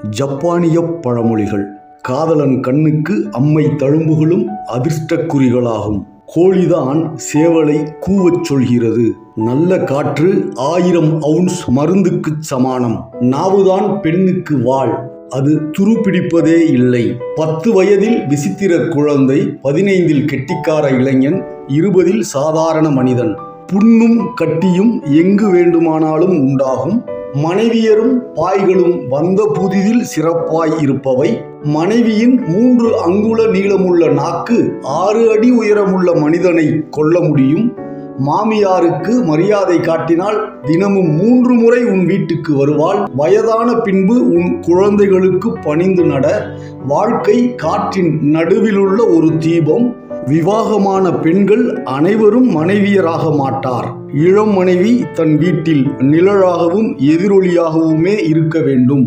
ஜப்பானிய பழமொழிகள். காதலன் கண்ணுக்கு அம்மை தழும்புகளும் அதிர்ஷ்டக்குறிகளாகும். கோழிதான் சேவலை கூவச் சொல்கிறது. நல்ல காற்று 1000 அவுன்ஸ் மருந்துக்குச் சமானம். நாவுதான் பெண்ணுக்கு வாள், அது துருப்பிடிப்பதே இல்லை. 10 வயதில் விசித்திர குழந்தை, 15இல் கெட்டிக்கார இளைஞன், 20இல் சாதாரண மனிதன். புண்ணும் கட்டியும் எங்கு வேண்டுமானாலும் உண்டாகும். மனைவியரும் பாய்களும் வந்த புதிதில் சிறப்பாய் இருப்பவை. மனைவியின் 3 அங்குல நீளமுள்ள நாக்கு 6 அடி உயரமுள்ள மனிதனை கொல்ல முடியும். மாமியாருக்கு மரியாதை காட்டினால் தினமும் 3 முறை உன் வீட்டுக்கு வருவாள். வயதான பின்பு உன் குழந்தைகளுக்கு பணிந்து நட. வாழ்க்கை காற்றின் நடுவிலுள்ள ஒரு தீபம். விவாகமான பெண்கள் அனைவரும் மனைவியராக மாட்டார். இளம் மனைவி தன் வீட்டில் நிழலாகவும் எதிரொலியாகவுமே இருக்க வேண்டும்.